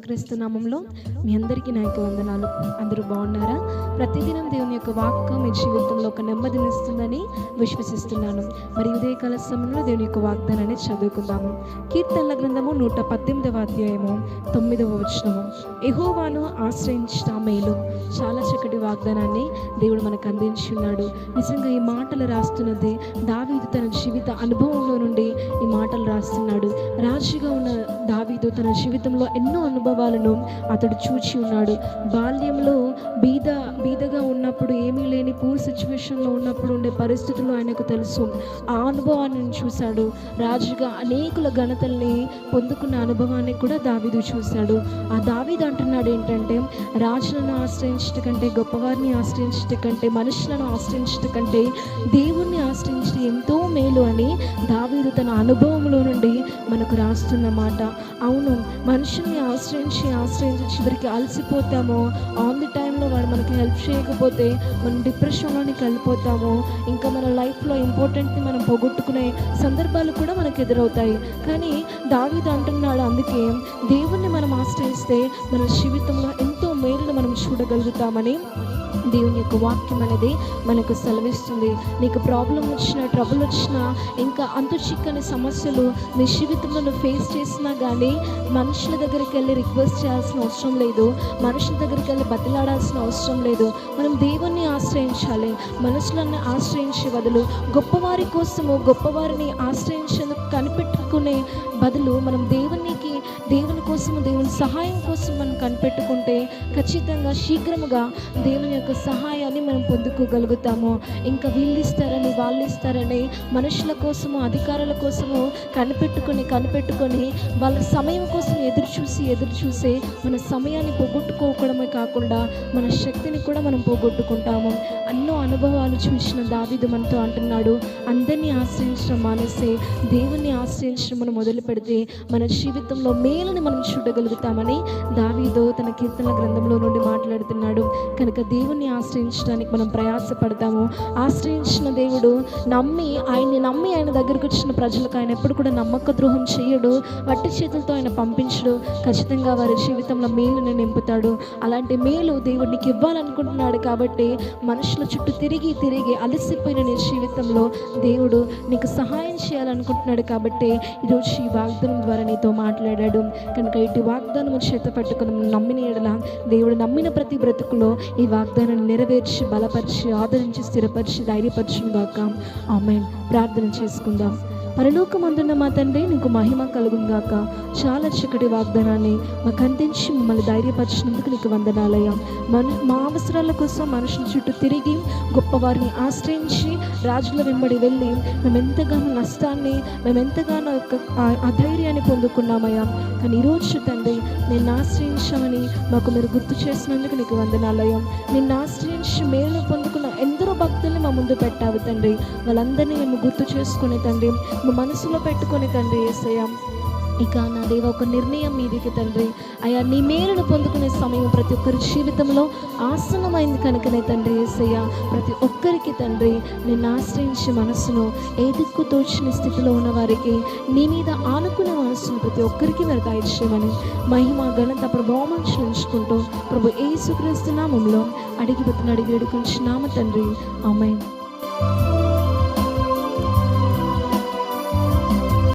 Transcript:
యేసుక్రీస్తు నామంలో మీ అందరికీ నా యొక్క వందనాలు. అందరూ బాగున్నారా? ప్రతిదినం దేవుని యొక్క వాక్కు మీ జీవితంలో ఒక నెమ్మదిని ఇస్తుందని విశ్వసిస్తున్నాను. మరి ఉదయకాల సమయంలో దేవుని యొక్క వాగ్దానాన్ని చదువుకుందాము. కీర్తనల గ్రంథము 118వ అధ్యాయము 9వ వచనము. యెహోవాను ఆశ్రయించుట మేలు. చాలా చక్కటి వాగ్దానాన్ని దేవుడు మనకు అందించి ఉన్నాడు. నిజంగా ఈ మాటలు రాస్తున్నది దావీదు తన జీవిత అనుభవంలో నుండి ఈ మాటలు రాస్తున్నాడు. రాజుగా ఉన్న దావీదు తన జీవితంలో ఎన్నో అనుభవాలను అతడు చూచి ఉన్నాడు. బాల్యంలో బీదగా ఉన్నప్పుడు, ఏమీ లేని పూర్ సిచ్యువేషన్లో ఉన్నప్పుడు ఉండే పరిస్థితులు ఆయనకు తెలుసు. ఆ అనుభవాన్ని చూశాడు. రాజుగా అనేకుల ఘనతల్ని పొందుకున్న అనుభవాన్ని కూడా దావీదు చూశాడు. ఆ దావీదు అంటున్నాడు ఏంటంటే, రాజులను ఆశ్రయించట కంటే, గొప్పవారిని ఆశ్రయించట కంటే, మనుషులను ఆశ్రయించట కంటే దేవుణ్ణి ఆశ్రయించడం ఎంతో మేలు అని దావీదు తన అనుభవంలో నుండి మనకు రాస్తున్న మాట. అవును, మనుషుల్ని ఆశ్రయించి చివరికి అలసిపోతాము. ఆన్ ది టైంలో వాడు మనకి హెల్ప్ చేయకపోతే మనం డిప్రెషన్లోనికి వెళ్ళిపోతాము. ఇంకా మన లైఫ్లో ఇంపార్టెంట్ని మనం పోగొట్టుకునే సందర్భాలు కూడా మనకు ఎదురవుతాయి. కానీ దావీదు అంటున్నాడు, అందుకే దేవుణ్ణి మనం ఆశ్రయిస్తే మన జీవితంలో ఎంతో మేలును మనం చూడగలుగుతామని దేవుని యొక్క వాక్యం అనేది మనకు సెలవిస్తుంది. నీకు ప్రాబ్లం వచ్చినా, ట్రబుల్ వచ్చినా, ఇంకా అంతు చిక్కని సమస్యలు నీ జీవితంలో ఫేస్ చేసినా కానీ మనుషుల దగ్గరికి వెళ్ళి రిక్వెస్ట్ చేయాల్సిన అవసరం లేదు. మనుషుల దగ్గరికి వెళ్ళి బతిలాడాల్సిన అవసరం లేదు. మనం దేవుణ్ణి ఆశ్రయించాలి. మనుషులను ఆశ్రయించే బదులు గొప్పవారి కోసము, గొప్పవారిని ఆశ్రయించేందుకు కనిపెట్టుకునే బదులు మనం దేవుని కోసము, దేవుని సహాయం కోసం మనం కనిపెట్టుకుంటే ఖచ్చితంగా శీఘ్రముగా దేవుని యొక్క సహాయాన్ని మనం పొందుకోగలుగుతాము. ఇంకా వీళ్ళు ఇస్తారని, వాళ్ళు ఇస్తారని మనుషుల కోసము, అధికారుల కోసము కనిపెట్టుకొని వాళ్ళ సమయం కోసం ఎదురు చూసి మన సమయాన్ని పోగొట్టుకోవడమే కాకుండా మన శక్తిని కూడా మనం పోగొట్టుకుంటాము. ఎన్నో అనుభవాలు చూసిన దావీదు మనతో అంటున్నాడు, అందరినీ ఆశ్రయించడం మానేసి దేవుణ్ణి ఆశ్రయించడం మనం మొదలు పెడితే మన జీవితంలో మేలుని మనం చూడగలుగుతామని దావీదు తన కీర్తనల గ్రంథంలో నుండి మాట్లాడుతున్నాడు. కనుక దేవుణ్ణి ఆశ్రయించడానికి మనం ప్రయాసపడతాము. ఆశ్రయించిన దేవుడు ఆయన్ని నమ్మి ఆయన దగ్గరకు వచ్చిన ప్రజలకు ఆయన ఎప్పుడు కూడా నమ్మక ద్రోహం చేయడు. వట్టి చేతులతో ఆయన పంపించడు. ఖచ్చితంగా వారి జీవితంలో మేలుని నింపుతాడు. అలాంటి మేలు దేవుడు నీకు ఇవ్వాలనుకుంటున్నాడు. కాబట్టి మనుషుల చుట్టూ తిరిగి అలసిపోయిన నీ జీవితంలో దేవుడు నీకు సహాయం చేయాలనుకుంటున్నాడు. కాబట్టి ఈరోజు ఈ వాగ్దానం ద్వారా నీతో మాట్లాడాడు. కనుక ఇటు వాగ్దానం చేత పట్టుకుని నమ్మిన ఎడల దేవుడు నమ్మిన ప్రతి బ్రతుకులో ఈ వాగ్దానాన్ని నెరవేర్చి, బలపరిచి, ఆదరించి, స్థిరపరిచి, ధైర్యపరచును గాక. ఆమేన్. ప్రార్థన చేసుకుందాం. పరలోకమందున్న మా తండ్రి, నీకు మహిమ కలుగును గాక. చాలా చక్కటి వాగ్దానాన్ని మాకు అందించి మమ్మల్ని ధైర్యపరిచినందుకు నీకు వందనాలయ్యా. మా అవసరాల కోసం మనుషుల చుట్టూ తిరిగి, గొప్పవారిని ఆశ్రయించి, రాజుల వెంబడి వెళ్ళి మేమెంతగానో నష్టాన్ని, మేమెంతగానో అధైర్యాన్ని పొందుకున్నామయ్యా. కానీ ఈరోజు తండ్రి, నిన్ను ఆశ్రయించామని మాకు మీరు గుర్తు చేసినందుకు నీకు వందనాలయ్యా. నిన్ను ఆశ్రయించి మేలు పొందుకున్న ఎందరో భక్తుల్ని మా ముందు పెట్టావు తండ్రి. వాళ్ళందరినీ మేము గుర్తు చేసుకుని తండ్రి, మా మనసులో పెట్టుకొని తండ్రి యేసయ్యా, ఇక నా దేవ ఒక నిర్ణయం మీదికి తండ్రి అయ్యా, నీ మేలును పొందుకునే సమయం ప్రతి ఒక్కరి జీవితంలో ఆసన్నమైంది కనుకనే తండ్రి యేసయ్య, ప్రతి ఒక్కరికి తండ్రి నిన్ను ఆశ్రయించే మనసును, ఏ దిక్కు తోచిన స్థితిలో ఉన్న వారికి నీ మీద ఆనుకునే మనసును ప్రతి ఒక్కరికి మీరు దయచేయమని మహిమ, ఘనత, ప్రభావం చెల్లించుకుంటూ ప్రభు యేసుక్రీస్తు నామములో అడిగి వేడుకొంచున్నాము తండ్రి. ఆమేన్.